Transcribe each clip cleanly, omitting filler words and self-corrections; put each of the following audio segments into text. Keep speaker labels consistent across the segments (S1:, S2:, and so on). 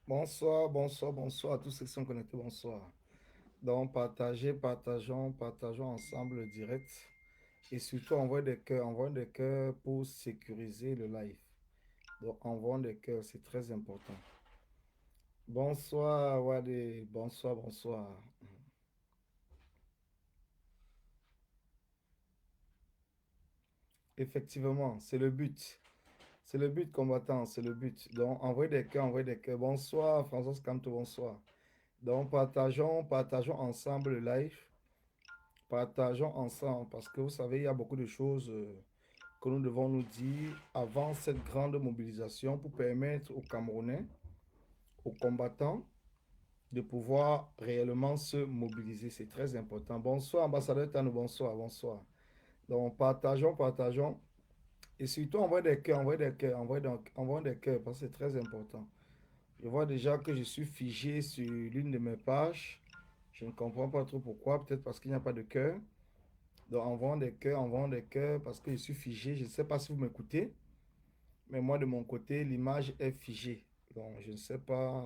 S1: Bonsoir, bonsoir, bonsoir à tous ceux qui sont connectés, bonsoir. Donc, partageons ensemble le direct. Et surtout, envoie des cœurs pour sécuriser le live. Donc, envoie des cœurs, c'est très important. Bonsoir, Wade. Bonsoir, bonsoir. Effectivement, c'est le but. C'est le but, combattant, c'est le but. Donc, envoie des cœurs, envoie des cœurs. Bonsoir, François Canto, bonsoir. Donc, partageons ensemble le live. Partageons ensemble parce que vous savez, il y a beaucoup de choses que nous devons nous dire avant cette grande mobilisation pour permettre aux Camerounais, aux combattants, de pouvoir réellement se mobiliser. C'est très important. Bonsoir, ambassadeur Tanou, bonsoir, bonsoir. Donc, partageons. Et surtout, envoie des cœurs, parce que c'est très important. Je vois déjà que je suis figé sur l'une de mes pages. Je ne comprends pas trop pourquoi, peut-être parce qu'il n'y a pas de cœur. Donc, envoie des cœurs, parce que je suis figé. Je ne sais pas si vous m'écoutez, mais moi, de mon côté, l'image est figée. Donc, je ne sais pas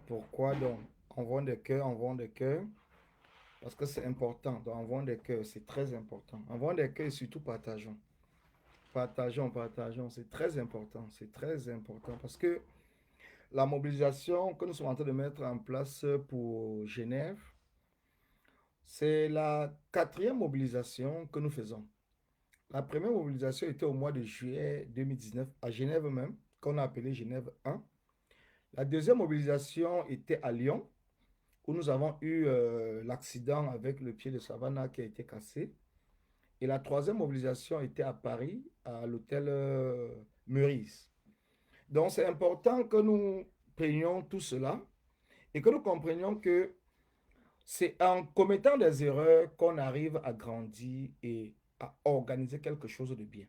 S1: pourquoi. Donc, envoie des cœurs, parce que c'est important. Donc, envoie des cœurs, c'est très important. Envoie des cœurs et surtout partageons. Partageons. C'est très important. C'est très important, parce que la mobilisation que nous sommes en train de mettre en place pour Genève, c'est la quatrième mobilisation que nous faisons. La première mobilisation était au mois de juillet 2019 à Genève même, qu'on a appelé Genève 1. La deuxième mobilisation était à Lyon, où nous avons eu l'accident avec le pied de Savannah qui a été cassé. Et la troisième mobilisation était à Paris, à l'hôtel Meurice. Donc c'est important que nous prenions tout cela et que nous comprenions que c'est en commettant des erreurs qu'on arrive à grandir et à organiser quelque chose de bien.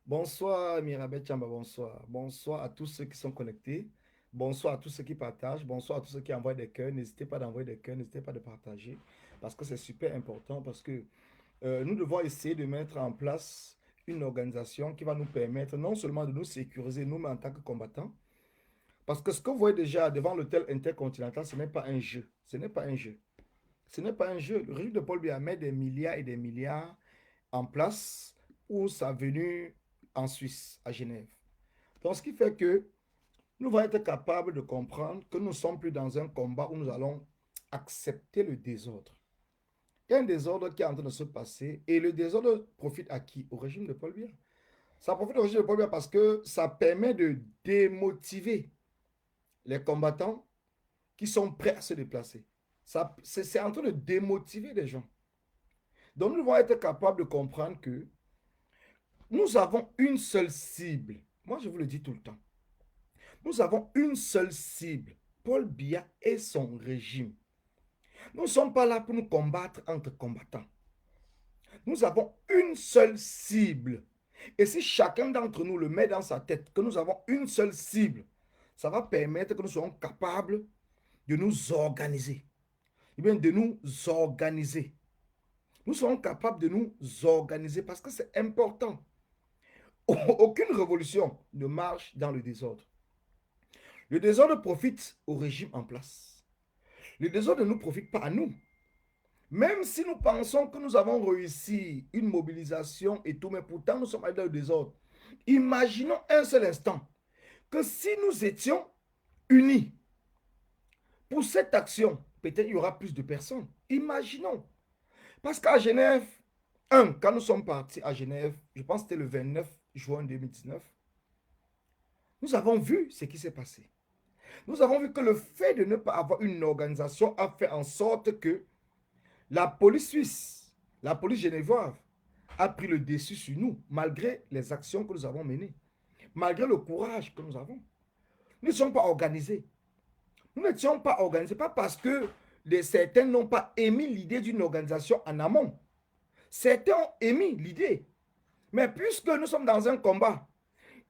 S1: Bonsoir Mirabel Chamba, bonsoir. Bonsoir à tous ceux qui sont connectés. Bonsoir à tous ceux qui partagent. Bonsoir à tous ceux qui envoient des cœurs. N'hésitez pas d'envoyer des cœurs, n'hésitez pas de partager. Parce que c'est super important. Parce que nous devons essayer de mettre en place une organisation qui va nous permettre non seulement de nous sécuriser nous-mêmes en tant que combattants. Parce que ce que vous voyez déjà devant l'hôtel intercontinental, ce n'est pas un jeu. Ce n'est pas un jeu. Ce n'est pas un jeu. Le régime de Paul Biya met des milliards et des milliards en place pour sa venue en Suisse, à Genève. Donc, ce qui fait que nous allons être capables de comprendre que nous ne sommes plus dans un combat où nous allons accepter le désordre. Il y a un désordre qui est en train de se passer et le désordre profite à qui? Au régime de Paul Biya. Ça profite au régime de Paul Biya parce que ça permet de démotiver les combattants qui sont prêts à se déplacer. C'est en train de démotiver les gens. Donc, nous devons être capables de comprendre que nous avons une seule cible. Moi, je vous le dis tout le temps. Nous avons une seule cible. Paul Biya et son régime. Nous ne sommes pas là pour nous combattre entre combattants. Nous avons une seule cible. Et si chacun d'entre nous le met dans sa tête que nous avons une seule cible, ça va permettre que nous soyons capables de nous organiser. Eh bien, de nous organiser. Nous serons capables de nous organiser parce que c'est important. Aucune révolution ne marche dans le désordre. Le désordre profite au régime en place. Le désordre ne nous profite pas à nous. Même si nous pensons que nous avons réussi une mobilisation et tout, mais pourtant nous sommes allés dans le désordre. Imaginons un seul instant que si nous étions unis pour cette action, peut-être il y aura plus de personnes. Imaginons. Parce qu'à Genève, quand nous sommes partis à Genève, je pense que c'était le 29 juin 2019, nous avons vu ce qui s'est passé. Nous avons vu que le fait de ne pas avoir une organisation a fait en sorte que la police suisse, la police genevoise, a pris le dessus sur nous, malgré les actions que nous avons menées, malgré le courage que nous avons. Nous ne sommes pas organisés. Nous n'étions pas organisés, pas parce que certains n'ont pas émis l'idée d'une organisation en amont. Certains ont émis l'idée. Mais puisque nous sommes dans un combat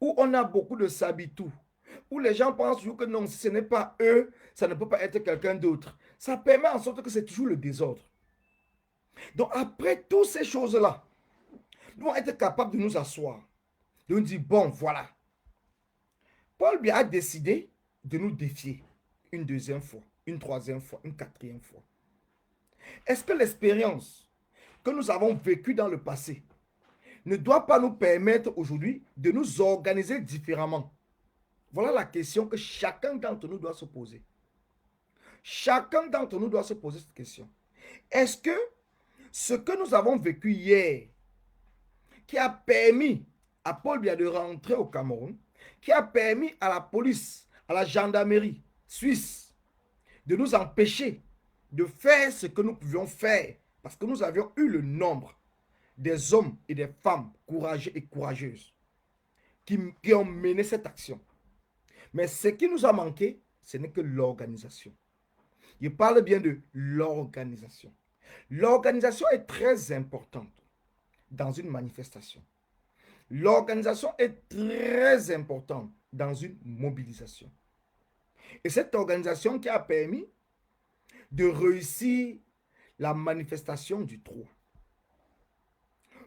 S1: où on a beaucoup de sabitou, où les gens pensent toujours que non, si ce n'est pas eux, ça ne peut pas être quelqu'un d'autre. Ça permet en sorte que c'est toujours le désordre. Donc après toutes ces choses-là, nous devons être capables de nous asseoir, de nous dire, bon, voilà, Paul Biya a décidé de nous défier une deuxième fois, une troisième fois, une quatrième fois. Est-ce que l'expérience que nous avons vécue dans le passé ne doit pas nous permettre aujourd'hui de nous organiser différemment? Voilà la question que chacun d'entre nous doit se poser. Chacun d'entre nous doit se poser cette question. Est-ce que ce que nous avons vécu hier, qui a permis à Paul Biya de rentrer au Cameroun, qui a permis à la police, à la gendarmerie suisse de nous empêcher de faire ce que nous pouvions faire, parce que nous avions eu le nombre des hommes et des femmes courageux et courageuses qui ont mené cette action. Mais ce qui nous a manqué, ce n'est que l'organisation. Je parle bien de l'organisation. L'organisation est très importante dans une manifestation. L'organisation est très importante dans une mobilisation. Et cette organisation qui a permis de réussir la manifestation du 3.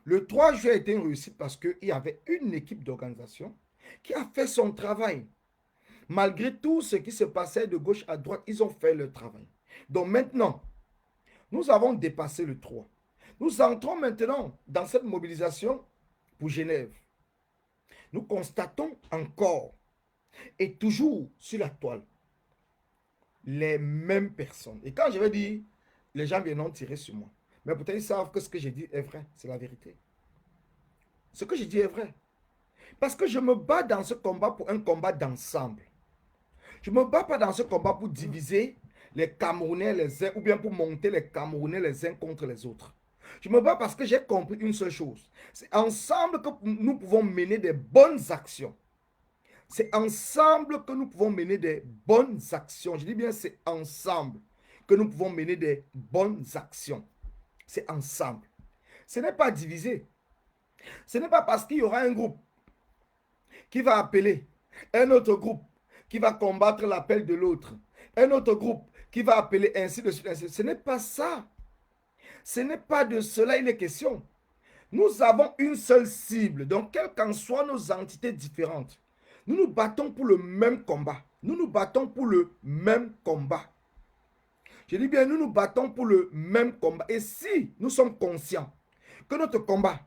S1: Le 3 juillet a été une réussite parce qu'il y avait une équipe d'organisation qui a fait son travail. Malgré tout ce qui se passait de gauche à droite, ils ont fait leur travail. Donc maintenant, nous avons dépassé le 3. Nous entrons maintenant dans cette mobilisation pour Genève. Nous constatons encore et toujours sur la toile les mêmes personnes. Et quand je vais dire, les gens viendront tirer sur moi. Mais pourtant, ils savent que ce que j'ai dit est vrai. C'est la vérité. Ce que j'ai dit est vrai. Parce que je me bats dans ce combat pour un combat d'ensemble. Je ne me bats pas dans ce combat pour diviser les Camerounais les uns ou bien pour monter les Camerounais les uns contre les autres. Je me bats parce que j'ai compris une seule chose. C'est ensemble que nous pouvons mener des bonnes actions. C'est ensemble que nous pouvons mener des bonnes actions. Je dis bien c'est ensemble que nous pouvons mener des bonnes actions. C'est ensemble. Ce n'est pas divisé. Ce n'est pas parce qu'il y aura un groupe qui va appeler un autre groupe qui va combattre l'appel de l'autre. Un autre groupe qui va appeler ainsi de suite. Ce n'est pas ça. Ce n'est pas de cela il est question. Nous avons une seule cible. Donc, quelles qu'en soient nos entités différentes, nous nous battons pour le même combat. Nous nous battons pour le même combat. Je dis bien, nous nous battons pour le même combat. Et si nous sommes conscients que notre combat,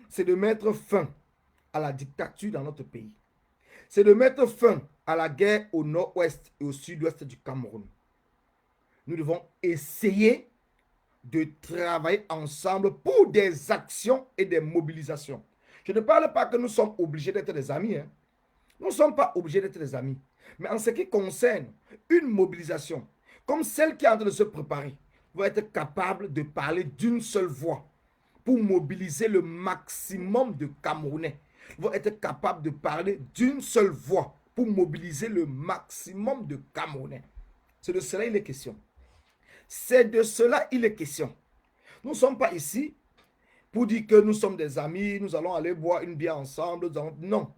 S1: c'est de mettre fin à la dictature dans notre pays, c'est de mettre fin à la guerre au nord-ouest et au sud-ouest du Cameroun, nous devons essayer de travailler ensemble pour des actions et des mobilisations. Je ne parle pas que nous sommes obligés d'être des amis. Nous ne sommes pas obligés d'être des amis. Mais en ce qui concerne une mobilisation, comme celle qui est en train de se préparer, vous être capable de parler d'une seule voix pour mobiliser le maximum de Camerounais. Vous être capable de parler d'une seule voix pour mobiliser le maximum de Camerounais. C'est de cela il est question. C'est de cela il est question. Nous ne sommes pas ici pour dire que nous sommes des amis, nous allons aller boire une bière ensemble. Non.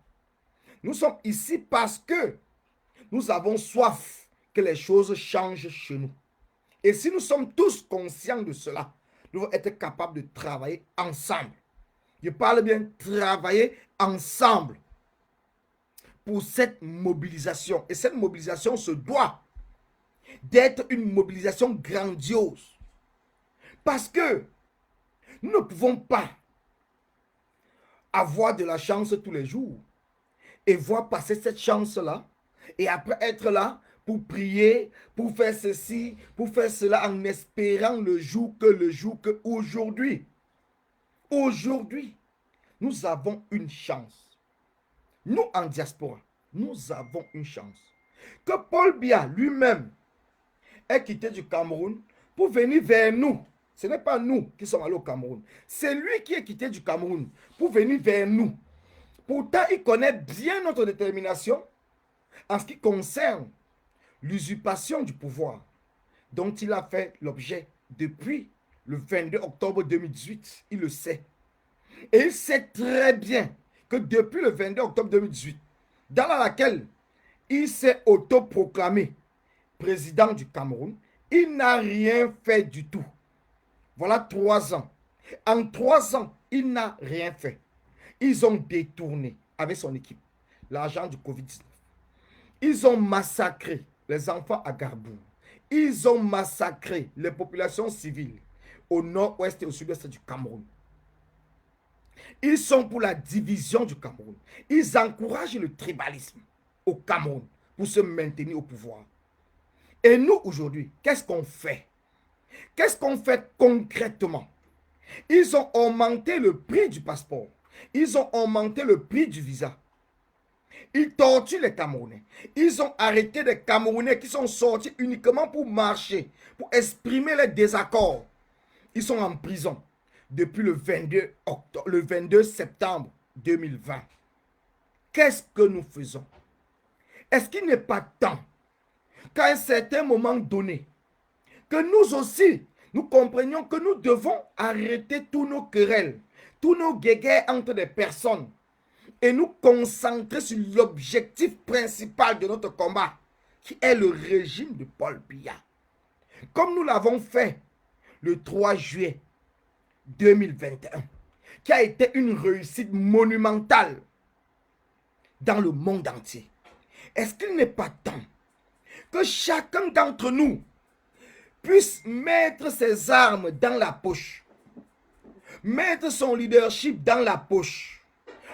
S1: Nous sommes ici parce que nous avons soif que les choses changent chez nous. Et si nous sommes tous conscients de cela, nous devons être capables de travailler ensemble. Je parle bien travailler ensemble pour cette mobilisation. Et cette mobilisation se doit d'être une mobilisation grandiose. Parce que nous ne pouvons pas avoir de la chance tous les jours et voir passer cette chance-là et après être là pour prier, pour faire ceci, pour faire cela en espérant le jour que aujourd'hui, nous avons une chance. Nous en diaspora, nous avons une chance. Que Paul Biya lui-même ait quitté du Cameroun pour venir vers nous. Ce n'est pas nous qui sommes allés au Cameroun. C'est lui qui est quitté du Cameroun pour venir vers nous. Pourtant, il connaît bien notre détermination en ce qui concerne l'usurpation du pouvoir dont il a fait l'objet depuis le 22 octobre 2018. Il le sait. Et il sait très bien que depuis le 22 octobre 2018, dans laquelle il s'est autoproclamé président du Cameroun, il n'a rien fait du tout. Voilà 3 ans. En 3 ans, il n'a rien fait. Ils ont détourné avec son équipe l'argent du Covid-19. Ils ont massacré les enfants à Garbou. Ils ont massacré les populations civiles au nord-ouest et au sud-ouest du Cameroun. Ils sont pour la division du Cameroun. Ils encouragent le tribalisme au Cameroun pour se maintenir au pouvoir. Et nous, aujourd'hui, qu'est-ce qu'on fait? Qu'est-ce qu'on fait concrètement? Ils ont augmenté le prix du passeport. Ils ont augmenté le prix du visa. Ils torturent les Camerounais. Ils ont arrêté des Camerounais qui sont sortis uniquement pour marcher, pour exprimer les désaccords. Ils sont en prison depuis le 22 septembre 2020. Qu'est-ce que nous faisons? Est-ce qu'il n'est pas temps qu'à un certain moment donné, que nous aussi, nous comprenions que nous devons arrêter tous nos querelles, tous nos guéguerres entre des personnes et nous concentrer sur l'objectif principal de notre combat, qui est le régime de Paul Biya. Comme nous l'avons fait le 3 juillet 2021, qui a été une réussite monumentale dans le monde entier. Est-ce qu'il n'est pas temps que chacun d'entre nous puisse mettre ses armes dans la poche, mettre son leadership dans la poche,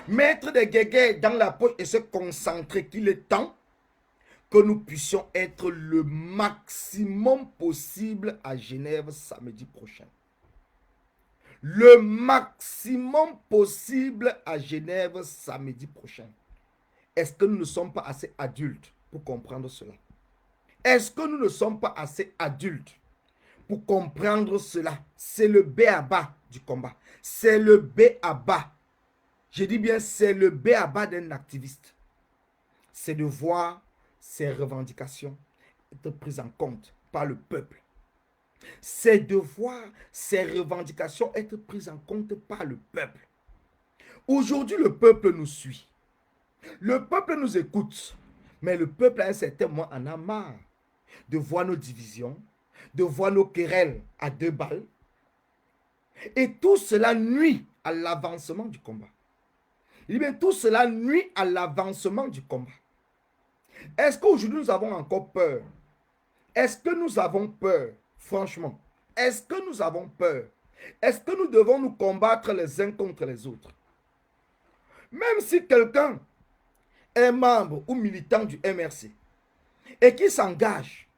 S1: mettre des guéguerres dans la poche et se concentrer qu'il est temps que nous puissions être le maximum possible à Genève samedi prochain. Le maximum possible à Genève samedi prochain. Est-ce que nous ne sommes pas assez adultes pour comprendre cela? Est-ce que nous ne sommes pas assez adultes pour comprendre cela? C'est le b.a.-ba du combat. C'est le b.a.-ba. Je dis bien, c'est le b.a.-ba d'un activiste. C'est de voir ses revendications être prises en compte par le peuple. C'est de voir ses revendications être prises en compte par le peuple. Aujourd'hui, le peuple nous suit. Le peuple nous écoute. Mais le peuple, à un certain moment, en a marre de voir nos divisions, de voir nos querelles à deux balles. Et tout cela nuit à l'avancement du combat. Il dit bien, tout cela nuit à l'avancement du combat. Est-ce qu'aujourd'hui, nous avons encore peur? Est-ce que nous avons peur? Franchement, est-ce que nous avons peur? Est-ce que nous devons nous combattre les uns contre les autres? Même si quelqu'un est membre ou militant du MRC et qui s'engage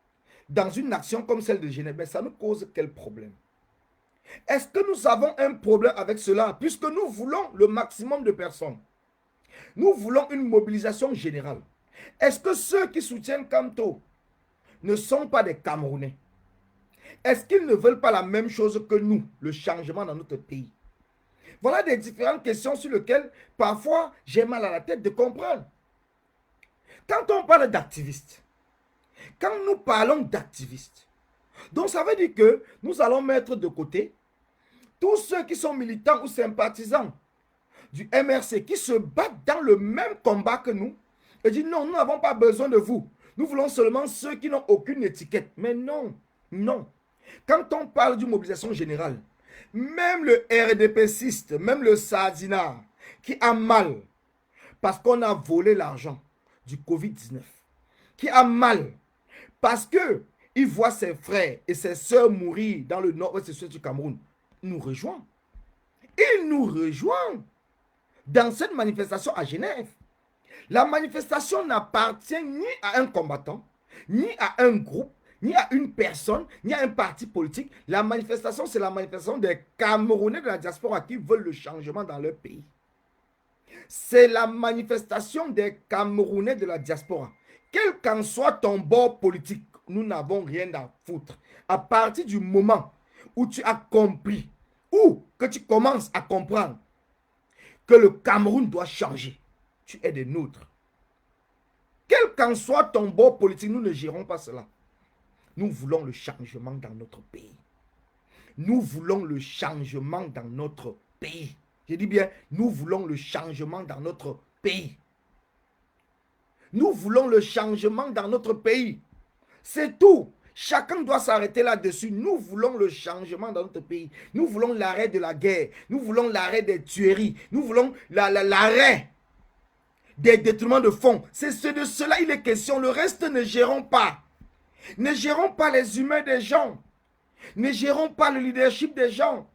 S1: dans une action comme celle de Genève, mais ça nous cause quel problème? Est-ce que nous avons un problème avec cela? Puisque nous voulons le maximum de personnes. Nous voulons une mobilisation générale. Est-ce que ceux qui soutiennent Kamto ne sont pas des Camerounais? Est-ce qu'ils ne veulent pas la même chose que nous, le changement dans notre pays? Voilà des différentes questions sur lesquelles parfois j'ai mal à la tête de comprendre. Quand on parle d'activistes, quand nous parlons d'activistes, donc ça veut dire que nous allons mettre de côté tous ceux qui sont militants ou sympathisants du MRC, qui se battent dans le même combat que nous, et disent non, nous n'avons pas besoin de vous. Nous voulons seulement ceux qui n'ont aucune étiquette. Mais non, non. Quand on parle d'une mobilisation générale, même le RDPciste, même le Sadina, qui a mal parce qu'on a volé l'argent du Covid-19, qui a mal parce qu'il voit ses frères et ses sœurs mourir dans le nord-ouest et sud du Cameroun, nous rejoint. Il nous rejoint dans cette manifestation à Genève. La manifestation n'appartient ni à un combattant, ni à un groupe, ni à une personne, ni à un parti politique. La manifestation, c'est la manifestation des Camerounais de la diaspora qui veulent le changement dans leur pays. C'est la manifestation des Camerounais de la diaspora. Quel qu'en soit ton bord politique, nous n'avons rien à foutre. À partir du moment où tu as compris, ou que tu commences à comprendre que le Cameroun doit changer, tu es des nôtres. Quel qu'en soit ton bord politique, nous ne gérons pas cela. Nous voulons le changement dans notre pays. Nous voulons le changement dans notre pays. Je dis bien, nous voulons le changement dans notre pays. Nous voulons le changement dans notre pays. C'est tout. Chacun doit s'arrêter là-dessus. Nous voulons le changement dans notre pays. Nous voulons l'arrêt de la guerre. Nous voulons l'arrêt des tueries. Nous voulons l'arrêt des détournements de fonds. C'est de cela il est question. Le reste ne gérons pas. Ne gérons pas les humains des gens. Ne gérons pas le leadership des gens.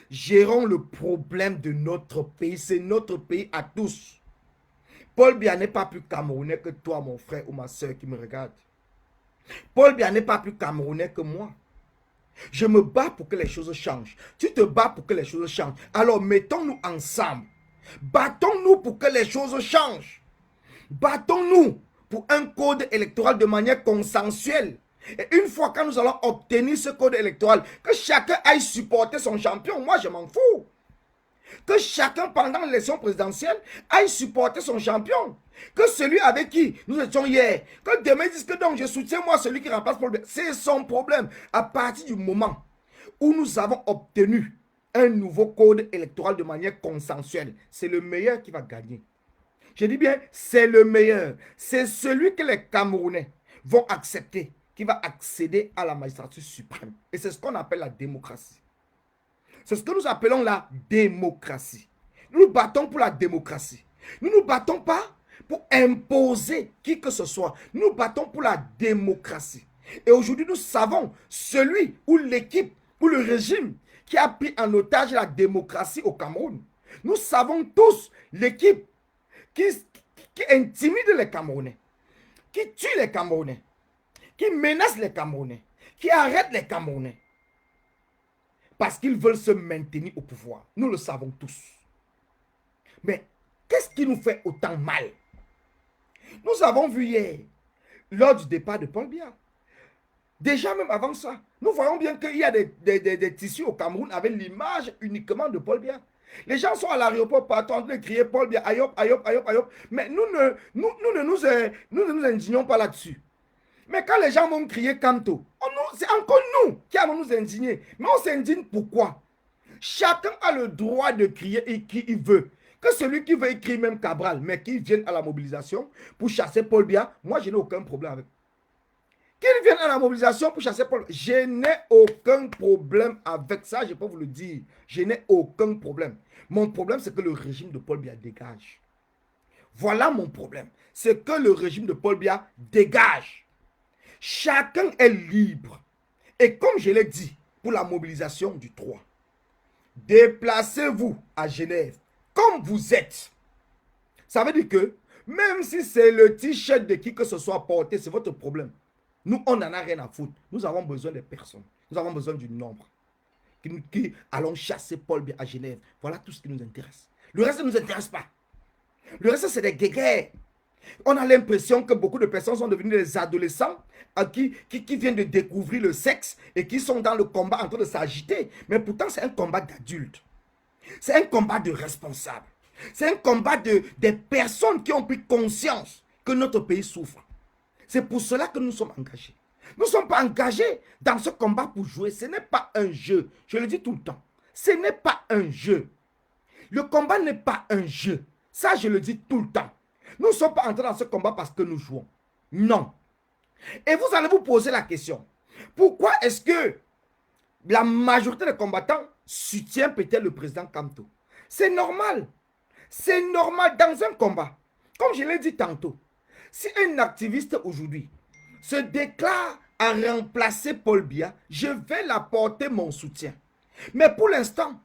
S1: Gérons le problème de notre pays. C'est notre pays à tous. Paul Biya n'est pas plus camerounais que toi, mon frère ou ma soeur qui me regarde. Paul Biya n'est pas plus camerounais que moi. Je me bats pour que les choses changent. Tu te bats pour que les choses changent. Alors mettons-nous ensemble. Battons-nous pour que les choses changent. Battons-nous pour un code électoral de manière consensuelle. Et une fois que nous allons obtenir ce code électoral, que chacun aille supporter son champion, moi je m'en fous. Que chacun pendant l'élection présidentielle aille supporter son champion. Que celui avec qui nous étions hier, que demain dise que donc je soutiens moi celui qui remplace Paul Biya. C'est son problème. À partir du moment où nous avons obtenu un nouveau code électoral de manière consensuelle, c'est le meilleur qui va gagner. Je dis bien, c'est le meilleur. C'est celui que les Camerounais vont accepter, qui va accéder à la magistrature suprême. Et c'est ce qu'on appelle la démocratie. C'est ce que nous appelons la démocratie. Nous nous battons pour la démocratie. Nous ne nous battons pas pour imposer qui que ce soit. Nous nous battons pour la démocratie. Et aujourd'hui, nous savons celui ou l'équipe ou le régime qui a pris en otage la démocratie au Cameroun. Nous savons tous l'équipe qui intimide les Camerounais, qui tue les Camerounais, qui menace les Camerounais, qui arrête les Camerounais. Parce qu'ils veulent se maintenir au pouvoir. Nous le savons tous. Mais qu'est-ce qui nous fait autant mal? Nous avons vu hier, lors du départ de Paul Biya, déjà même avant ça, nous voyons bien qu'il y a des tissus au Cameroun avec l'image uniquement de Paul Biya. Les gens sont à l'aéroport pour attendre de crier Paul Biya, Ayop, Ayop, Ayop, Ayop. Mais nous ne nous indignons pas là-dessus. Mais quand les gens vont crier Kamto, c'est encore nous qui allons nous indigner. Mais on s'indigne pourquoi? Chacun a le droit de crier qui il veut. Que celui qui veut écrire même Cabral, mais qu'il vienne à la mobilisation pour chasser Paul Biya, moi je n'ai aucun problème avec. Qu'il vienne à la mobilisation pour chasser Paul Biya, je n'ai aucun problème avec ça, je peux vous le dire. Je n'ai aucun problème. Mon problème, c'est que le régime de Paul Biya dégage. Voilà mon problème. C'est que le régime de Paul Biya dégage. Chacun est libre. Et comme je l'ai dit, pour la mobilisation du 3, déplacez-vous à Genève comme vous êtes. Ça veut dire que même si c'est le t-shirt de qui que ce soit porté, c'est votre problème. Nous, on n'en a rien à foutre. Nous avons besoin des personnes. Nous avons besoin du nombre. Qui allons chasser Paul Biya à Genève. Voilà tout ce qui nous intéresse. Le reste ne nous intéresse pas. Le reste, c'est des guéguerres. On a l'impression que beaucoup de personnes sont devenues des adolescents qui viennent de découvrir le sexe et qui sont dans le combat en train de s'agiter. Mais pourtant, c'est un combat d'adultes. C'est un combat de responsables. C'est un combat des personnes qui ont pris conscience que notre pays souffre. C'est pour cela que nous sommes engagés. Nous ne sommes pas engagés dans ce combat pour jouer. Ce n'est pas un jeu. Je le dis tout le temps. Ce n'est pas un jeu. Le combat n'est pas un jeu. Ça, je le dis tout le temps. Nous ne sommes pas entrés dans ce combat parce que nous jouons. Non. Et vous allez vous poser la question. Pourquoi est-ce que la majorité des combattants soutient peut-être le président Kamto? C'est normal. C'est normal dans un combat. Comme je l'ai dit tantôt, si un activiste aujourd'hui se déclare à remplacer Paul Biya, je vais l'apporter mon soutien. Mais pour l'instant,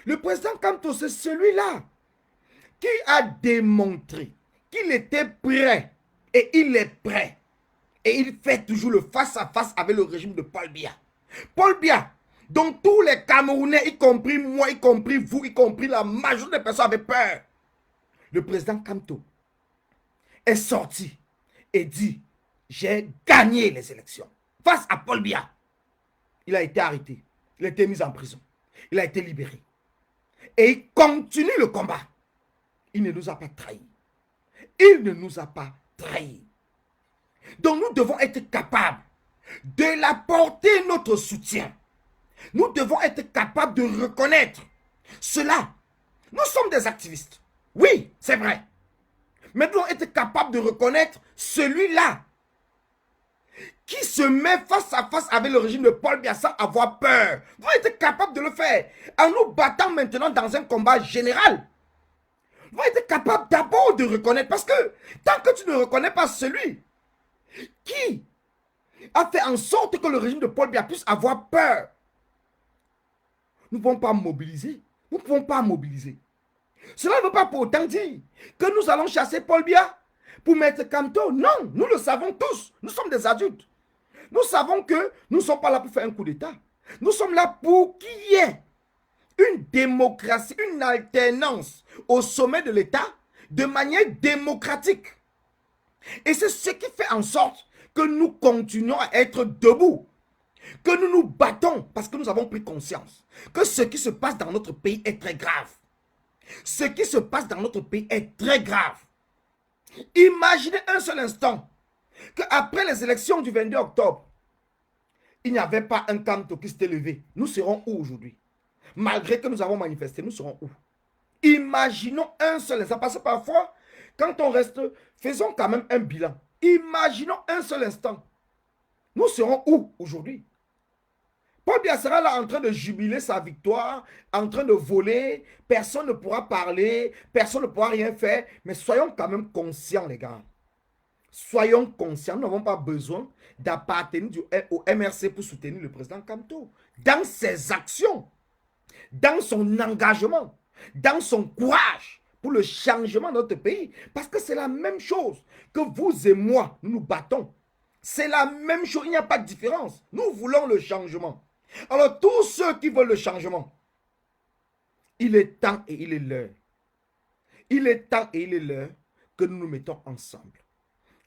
S1: le président Kamto, c'est celui-là qui a démontré qu'il était prêt et il est prêt. Et il fait toujours le face-à-face avec le régime de Paul Biya. Paul Biya, dont tous les Camerounais, y compris moi, y compris vous, y compris la majorité des personnes avaient peur. Le président Kamto est sorti et dit, j'ai gagné les élections. Face à Paul Biya, il a été arrêté, il a été mis en prison, il a été libéré. Et il continue le combat. Il ne nous a pas trahis. Il ne nous a pas trahis. Donc nous devons être capables de l'apporter notre soutien. Nous devons être capables de reconnaître cela. Nous sommes des activistes. Oui, c'est vrai. Mais nous devons être capables de reconnaître celui-là qui se met face à face avec le régime de Paul Biya sans avoir peur. Nous devons être capables de le faire en nous battant maintenant dans un combat général. Nous devons être capables d'abord de reconnaître. Parce que tant que tu ne reconnais pas celui qui a fait en sorte que le régime de Paul Biya puisse avoir peur, nous ne pouvons pas mobiliser. Nous ne pouvons pas mobiliser. Cela ne veut pas pour autant dire que nous allons chasser Paul Biya pour mettre Kamto. Non, nous le savons tous. Nous sommes des adultes. Nous savons que nous ne sommes pas là pour faire un coup d'État. Nous sommes là pour qu'il y ait une démocratie, une alternance au sommet de l'État de manière démocratique. Et c'est ce qui fait en sorte que nous continuons à être debout, que nous nous battons parce que nous avons pris conscience que ce qui se passe dans notre pays est très grave. Ce qui se passe dans notre pays est très grave. Imaginez un seul instant qu'après les élections du 22 octobre, il n'y avait pas un Kamto qui s'était levé. Nous serons où aujourd'hui? Malgré que nous avons manifesté, nous serons où? Imaginons un seul instant. Parce que parfois, quand on reste, faisons quand même un bilan. Imaginons un seul instant. Nous serons où aujourd'hui? Paul Biya sera là en train de jubiler sa victoire, en train de voler. Personne ne pourra parler, personne ne pourra rien faire. Mais soyons quand même conscients, les gars. Soyons conscients, nous n'avons pas besoin d'appartenir au MRC pour soutenir le président Kamto. Dans ses actions, dans son engagement, dans son courage pour le changement de notre pays. Parce que c'est la même chose que vous et moi, nous nous battons. C'est la même chose, il n'y a pas de différence. Nous voulons le changement. Alors tous ceux qui veulent le changement, il est temps et il est l'heure. Il est temps et il est l'heure que nous nous mettons ensemble.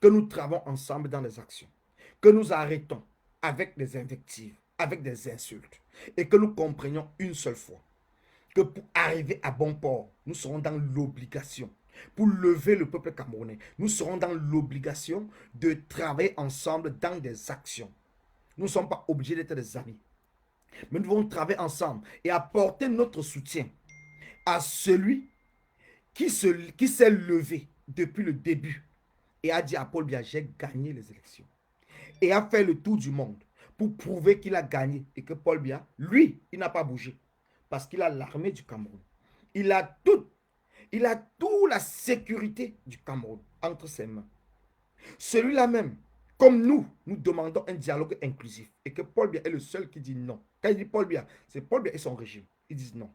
S1: Que nous travaillons ensemble dans les actions. Que nous arrêtons avec des invectives, avec des insultes. Et que nous comprenions une seule fois que pour arriver à bon port, nous serons dans l'obligation, pour lever le peuple camerounais, nous serons dans l'obligation de travailler ensemble dans des actions. Nous ne sommes pas obligés d'être des amis. Mais nous devons travailler ensemble et apporter notre soutien à celui qui s'est levé depuis le début et a dit à Paul Biya, j'ai gagné les élections. Et a fait le tour du monde pour prouver qu'il a gagné et que Paul Biya, lui, il n'a pas bougé. Parce qu'il a l'armée du Cameroun. Il a toute la sécurité du Cameroun entre ses mains. Celui-là même, comme nous demandons un dialogue inclusif et que Paul Biya est le seul qui dit non. Quand il dit Paul Biya, c'est Paul Biya et son régime. Ils disent non.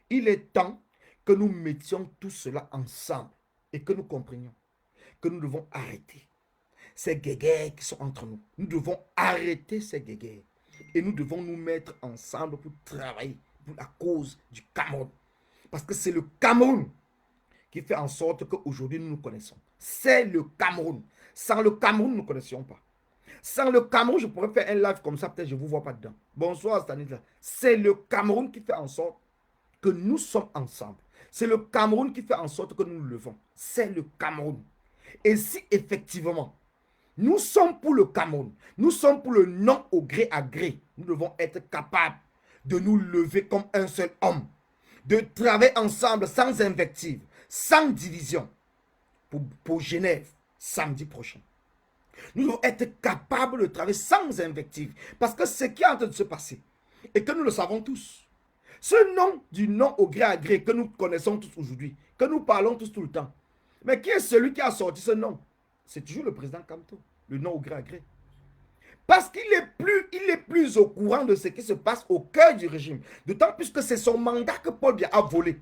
S1: Il est temps que nous mettions tout cela ensemble et que nous comprenions que nous devons arrêter ces guéguerres qui sont entre nous. Nous devons arrêter ces guéguerres et nous devons nous mettre ensemble pour travailler pour la cause du Cameroun. Parce que c'est le Cameroun qui fait en sorte qu'aujourd'hui nous nous connaissons. C'est le Cameroun. Sans le Cameroun, nous ne connaissions pas. Sans le Cameroun, je pourrais faire un live comme ça, peut-être je ne vous vois pas dedans. Bonsoir Stanislas. C'est le Cameroun qui fait en sorte que nous sommes ensemble. C'est le Cameroun qui fait en sorte que nous nous levons. C'est le Cameroun. Et si effectivement, nous sommes pour le Cameroun, nous sommes pour le non au gré à gré, nous devons être capables de nous lever comme un seul homme, de travailler ensemble sans invective, sans division, pour Genève, samedi prochain. Nous devons être capables de travailler sans invective, parce que ce qui est en train de se passer, et que nous le savons tous, ce nom du non au gré à gré que nous connaissons tous aujourd'hui, que nous parlons tous tout le temps, mais qui est celui qui a sorti ce nom? C'est toujours le président Kamto, le non au gré à gré. Parce qu'il est plus au courant de ce qui se passe au cœur du régime. D'autant plus que c'est son mandat que Paul Biya a volé.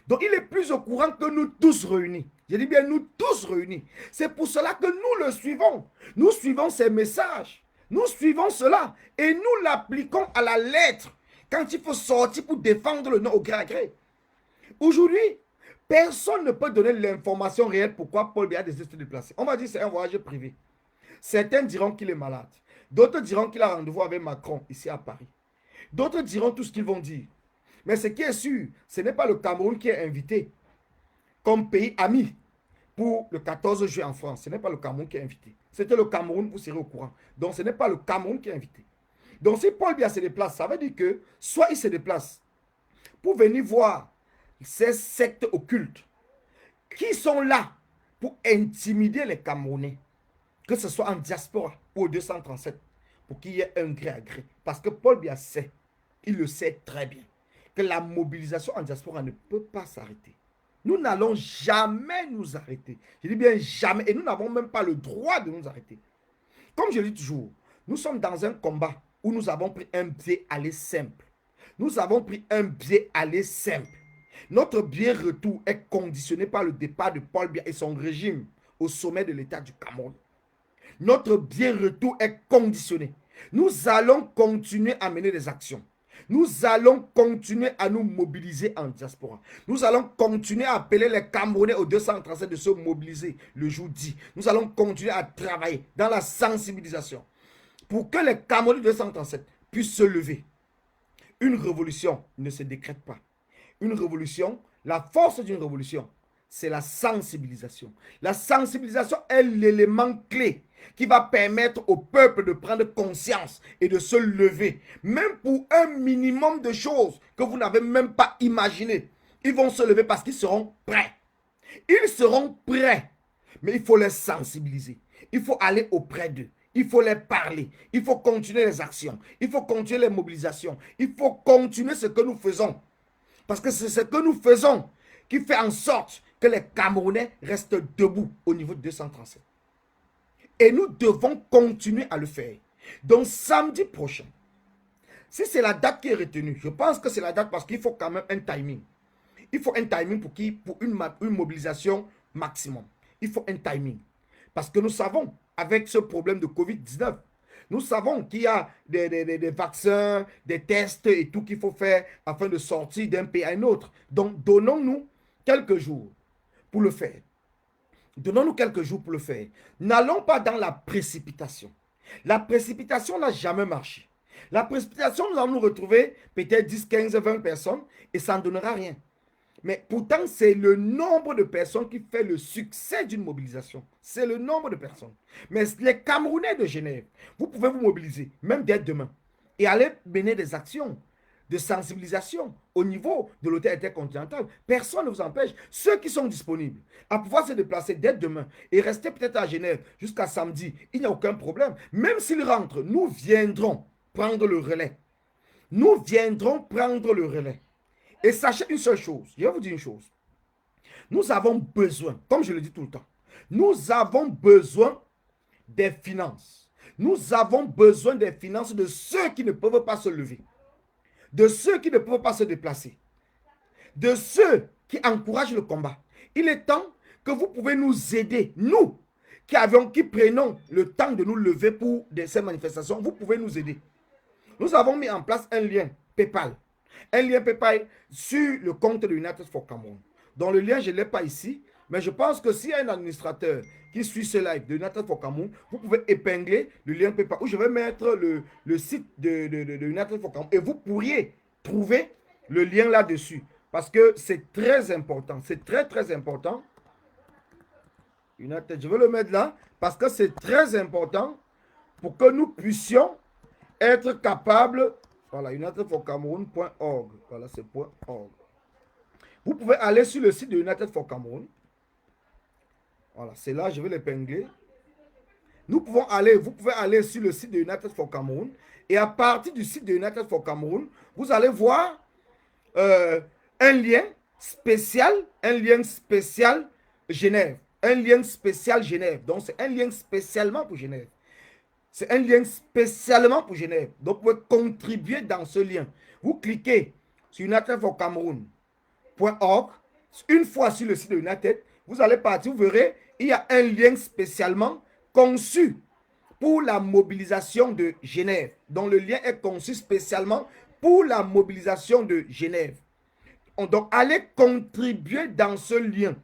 S1: Donc il est plus au courant que nous tous réunis. Je dis bien nous tous réunis. C'est pour cela que nous le suivons. Nous suivons ses messages. Nous suivons cela. Et nous l'appliquons à la lettre. Quand il faut sortir pour défendre le non au gré à gré. Aujourd'hui, personne ne peut donner l'information réelle pourquoi Paul Biya a décidé de se déplacer. On va dire que c'est un voyage privé. Certains diront qu'il est malade. D'autres diront qu'il a rendez-vous avec Macron ici à Paris. D'autres diront tout ce qu'ils vont dire. Mais ce qui est sûr, ce n'est pas le Cameroun qui est invité comme pays ami pour le 14 juillet en France. Ce n'est pas le Cameroun qui est invité. C'était le Cameroun, vous serez au courant. Donc ce n'est pas le Cameroun qui est invité. Donc si Paul Biya se déplace, ça veut dire que soit il se déplace pour venir voir ces sectes occultes qui sont là pour intimider les Camerounais, que ce soit en diaspora ou au 237, pour qu'il y ait un gré à gré. Parce que Paul Biya sait, il le sait très bien, que la mobilisation en diaspora ne peut pas s'arrêter. Nous n'allons jamais nous arrêter. Je dis bien jamais. Et nous n'avons même pas le droit de nous arrêter. Comme je le dis toujours, nous sommes dans un combat où nous avons pris un biais aller simple. Nous avons pris un biais aller simple. Notre bien retour est conditionné par le départ de Paul Biya et son régime au sommet de l'État du Cameroun. Notre bien retour est conditionné. Nous allons continuer à mener des actions. Nous allons continuer à nous mobiliser en diaspora. Nous allons continuer à appeler les Camerounais au 237 de se mobiliser le jour dit. Nous allons continuer à travailler dans la sensibilisation pour que les Camerounais 237 puissent se lever. Une révolution ne se décrète pas. Une révolution, la force d'une révolution, c'est la sensibilisation. La sensibilisation est l'élément clé qui va permettre au peuple de prendre conscience et de se lever. Même pour un minimum de choses que vous n'avez même pas imaginé. Ils vont se lever parce qu'ils seront prêts. Ils seront prêts. Mais il faut les sensibiliser. Il faut aller auprès d'eux. Il faut les parler. Il faut continuer les actions. Il faut continuer les mobilisations. Il faut continuer ce que nous faisons. Parce que c'est ce que nous faisons qui fait en sorte que les Camerounais restent debout au niveau de 237. Et nous devons continuer à le faire. Donc samedi prochain, si c'est la date qui est retenue, je pense que c'est la date parce qu'il faut quand même un timing. Il faut un timing pour une mobilisation maximum. Il faut un timing. Parce que nous savons, avec ce problème de Covid-19, nous savons qu'il y a des vaccins, des tests et tout qu'il faut faire afin de sortir d'un pays à un autre. Donc, donnons-nous quelques jours pour le faire. Donnons-nous quelques jours pour le faire. N'allons pas dans la précipitation. La précipitation n'a jamais marché. La précipitation, nous allons nous retrouver peut-être 10, 15, 20 personnes et ça ne donnera rien. Mais pourtant, c'est le nombre de personnes qui fait le succès d'une mobilisation. C'est le nombre de personnes. Mais les Camerounais de Genève, vous pouvez vous mobiliser, même dès demain, et aller mener des actions de sensibilisation au niveau de l'hôtel intercontinental. Personne ne vous empêche. Ceux qui sont disponibles à pouvoir se déplacer dès demain et rester peut-être à Genève jusqu'à samedi, il n'y a aucun problème. Même s'ils rentrent, nous viendrons prendre le relais. Nous viendrons prendre le relais. Et sachez une seule chose, je vais vous dire une chose. Nous avons besoin, comme je le dis tout le temps, nous avons besoin des finances. Nous avons besoin des finances de ceux qui ne peuvent pas se lever, de ceux qui ne peuvent pas se déplacer, de ceux qui encouragent le combat. Il est temps que vous pouvez nous aider, nous qui prenons le temps de nous lever pour ces manifestations, vous pouvez nous aider. Nous avons mis en place un lien PayPal. Un lien PayPal sur le compte de United for Cameroun. Donc le lien, je ne l'ai pas ici, mais je pense que s'il y a un administrateur qui suit ce live de United for Cameroun, vous pouvez épingler le lien PayPal où je vais mettre le site de United for Cameroun et vous pourriez trouver le lien là-dessus parce que c'est très important. C'est très, très important. United, je vais le mettre là parce que c'est très important pour que nous puissions être capables. Voilà, unitedforcameroun.org. Voilà, c'est .org. Vous pouvez aller sur le site de United for Cameroun. Voilà, c'est là, je vais l'épingler. Vous pouvez aller sur le site de United for Cameroun. Et à partir du site de United for Cameroun, vous allez voir un lien spécial Genève. Un lien spécial Genève. Donc, c'est un lien spécialement pour Genève. C'est un lien spécialement pour Genève. Donc, vous pouvez contribuer dans ce lien. Vous cliquez sur unitedforcameroun.org. Une fois sur le site de United, vous allez partir, vous verrez, il y a un lien spécialement conçu pour la mobilisation de Genève. Donc, le lien est conçu spécialement pour la mobilisation de Genève. Donc, allez contribuer dans ce lien.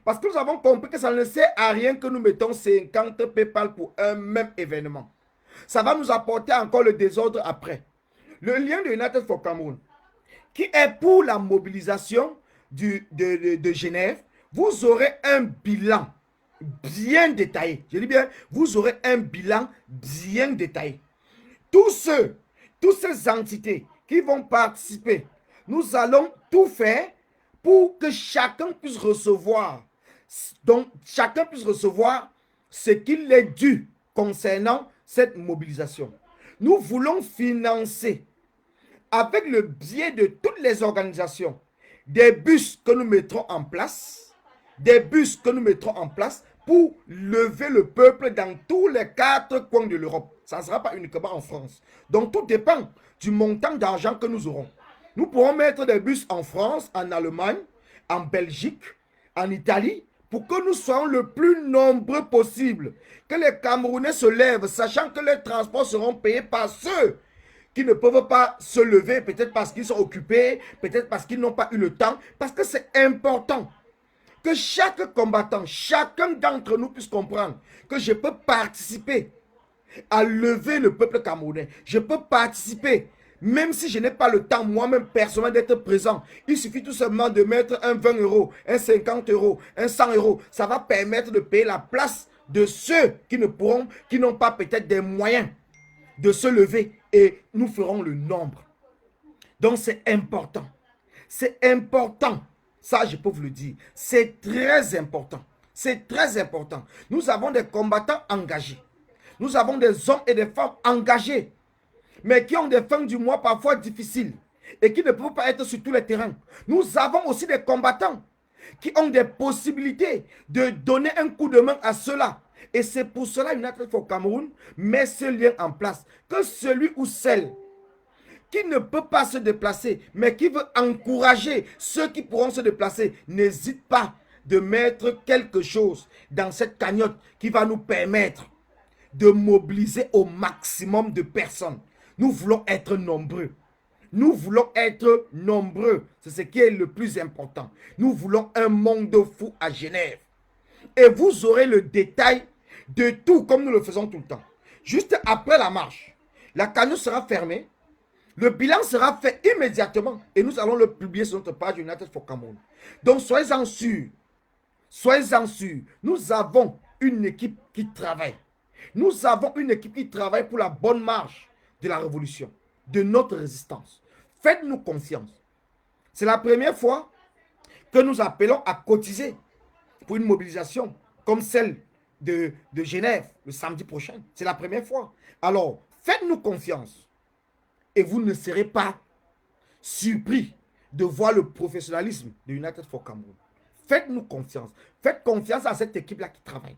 S1: Parce que nous avons compris que ça ne sert à rien que nous mettons 50 PayPal pour un même événement. Ça va nous apporter encore le désordre après. Le lien de United for Cameroun, qui est pour la mobilisation de Genève, vous aurez un bilan bien détaillé. Je dis bien, vous aurez un bilan bien détaillé. Toutes ces entités qui vont participer, nous allons tout faire pour que chacun puisse recevoir. Donc, chacun puisse recevoir ce qu'il est dû concernant cette mobilisation. Nous voulons financer avec le biais de toutes les organisations des bus que nous mettrons en place, des bus que nous mettrons en place pour lever le peuple dans tous les 4 coins de l'Europe. Ça ne sera pas uniquement en France. Donc tout dépend du montant d'argent que nous aurons. Nous pourrons mettre des bus en France, en Allemagne, en Belgique, en Italie, pour que nous soyons le plus nombreux possible. Que les Camerounais se lèvent, sachant que les transports seront payés par ceux qui ne peuvent pas se lever, peut-être parce qu'ils sont occupés, peut-être parce qu'ils n'ont pas eu le temps, parce que c'est important que chaque combattant, chacun d'entre nous puisse comprendre que je peux participer à lever le peuple camerounais. Je peux participer, même si je n'ai pas le temps moi-même personnellement d'être présent. Il suffit tout simplement de mettre un 20 euros, un 50 euros, un 100 euros. Ça va permettre de payer la place de ceux qui ne pourront, qui n'ont pas peut-être des moyens de se lever, et nous ferons le nombre. Donc c'est important. C'est important. Ça, je peux vous le dire. C'est très important. C'est très important. Nous avons des combattants engagés. Nous avons des hommes et des femmes engagés, mais qui ont des fins du mois parfois difficiles et qui ne peuvent pas être sur tous les terrains. Nous avons aussi des combattants qui ont des possibilités de donner un coup de main à ceux-là. Et c'est pour cela United for Cameroun met ce lien en place. Que celui ou celle qui ne peut pas se déplacer, mais qui veut encourager ceux qui pourront se déplacer, n'hésite pas de mettre quelque chose dans cette cagnotte qui va nous permettre de mobiliser au maximum de personnes. Nous voulons être nombreux. Nous voulons être nombreux. C'est ce qui est le plus important. Nous voulons un monde fou à Genève. Et vous aurez le détail de tout comme nous le faisons tout le temps. Juste après la marche, la cagnotte sera fermée. Le bilan sera fait immédiatement et nous allons le publier sur notre page United for Cameroun. Donc soyez-en sûrs. Soyez-en sûrs. Nous avons une équipe qui travaille. Nous avons une équipe qui travaille pour la bonne marche de la révolution, de notre résistance. Faites-nous confiance. C'est la première fois que nous appelons à cotiser pour une mobilisation comme celle de Genève le samedi prochain. C'est la première fois. Alors, faites-nous confiance et vous ne serez pas surpris de voir le professionnalisme de United for Cameroun. Faites-nous confiance. Faites confiance à cette équipe-là qui travaille.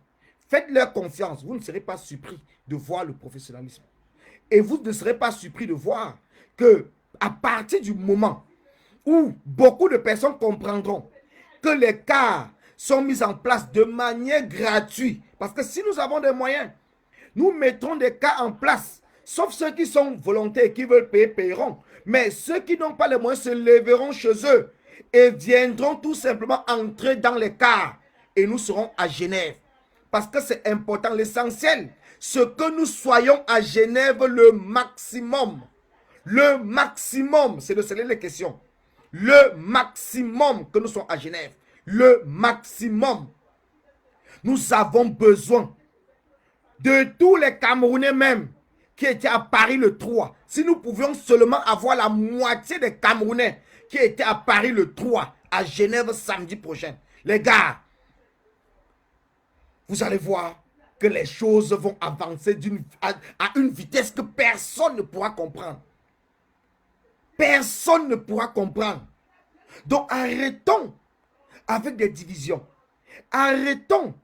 S1: Faites-leur confiance. Vous ne serez pas surpris de voir le professionnalisme. Et vous ne serez pas surpris de voir que à partir du moment où beaucoup de personnes comprendront que les cars sont mis en place de manière gratuite, parce que si nous avons des moyens, nous mettrons des cars en place, sauf ceux qui sont volontaires et qui veulent payer, paieront. Mais ceux qui n'ont pas les moyens se lèveront chez eux et viendront tout simplement entrer dans les cars. Et nous serons à Genève. Parce que c'est important, l'essentiel, ce que nous soyons à Genève le maximum. Le maximum, c'est de sceller les questions. Le maximum que nous soyons à Genève. Le maximum. Nous avons besoin de tous les Camerounais même qui étaient à Paris le 3. Si nous pouvions seulement avoir la moitié des Camerounais qui étaient à Paris le 3, à Genève samedi prochain. Les gars, vous allez voir que les choses vont avancer à une vitesse que personne ne pourra comprendre. Personne ne pourra comprendre. Donc arrêtons avec des divisions. Arrêtons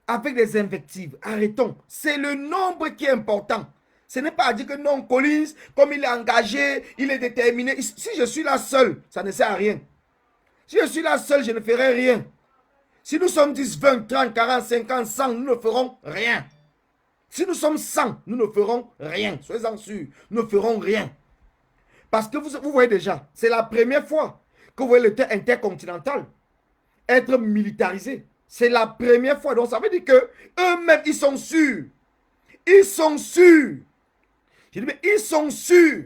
S1: avec des invectives. Arrêtons. C'est le nombre qui est important. Ce n'est pas à dire que non, Collins, comme il est engagé, il est déterminé. Si je suis là seul, ça ne sert à rien. Si je suis là seul, je ne ferai rien. Si nous sommes 10, 20, 30, 40, 50, 100, nous ne ferons rien. Si nous sommes 100, nous ne ferons rien. Soyez-en sûrs, nous ne ferons rien. Parce que vous voyez déjà, c'est la première fois que vous voyez le terrain intercontinental être militarisé. C'est la première fois. Donc ça veut dire que eux-mêmes, ils sont sûrs. Ils sont sûrs. Je dis, mais ils sont sûrs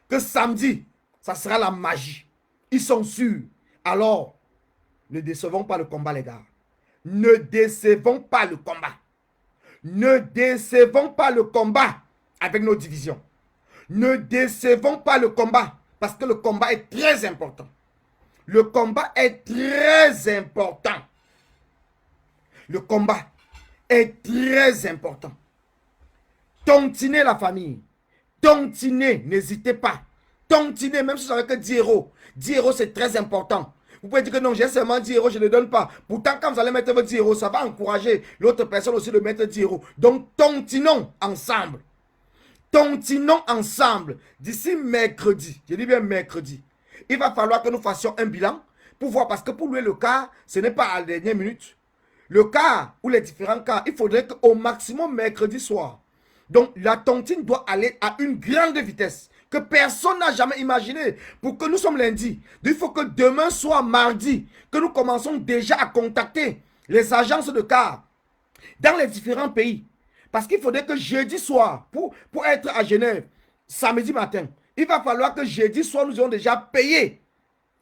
S1: que samedi, ça sera la magie. Ils sont sûrs. Alors, ne décevons pas le combat, les gars. Ne décevons pas le combat. Ne décevons pas le combat avec nos divisions. Ne décevons pas le combat parce que le combat est très important. Le combat est très important. Le combat est très important. Tontiner la famille. Tontiner, n'hésitez pas. tontiner, même si vous n'avez que 10 euros. 10 euros, c'est très important. Vous pouvez dire que non, j'ai seulement 10 euros, je ne donne pas. Pourtant, quand vous allez mettre vos 10 euros, ça va encourager l'autre personne aussi de mettre 10 euros. Donc, tontinons ensemble. Tontinons ensemble. D'ici mercredi, je dis bien mercredi, il va falloir que nous fassions un bilan pour voir, parce que pour louer le car, ce n'est pas à la dernière minute. Le car ou les différents cars, il faudrait qu'au maximum mercredi soir. Donc, la tontine doit aller à une grande vitesse que personne n'a jamais imaginé. Pour que nous sommes lundi, il faut que demain soit mardi, que nous commençons déjà à contacter les agences de cars dans les différents pays. Parce qu'il faudrait que jeudi soir, pour être à Genève, samedi matin, il va falloir que jeudi soir, nous aurons déjà payé.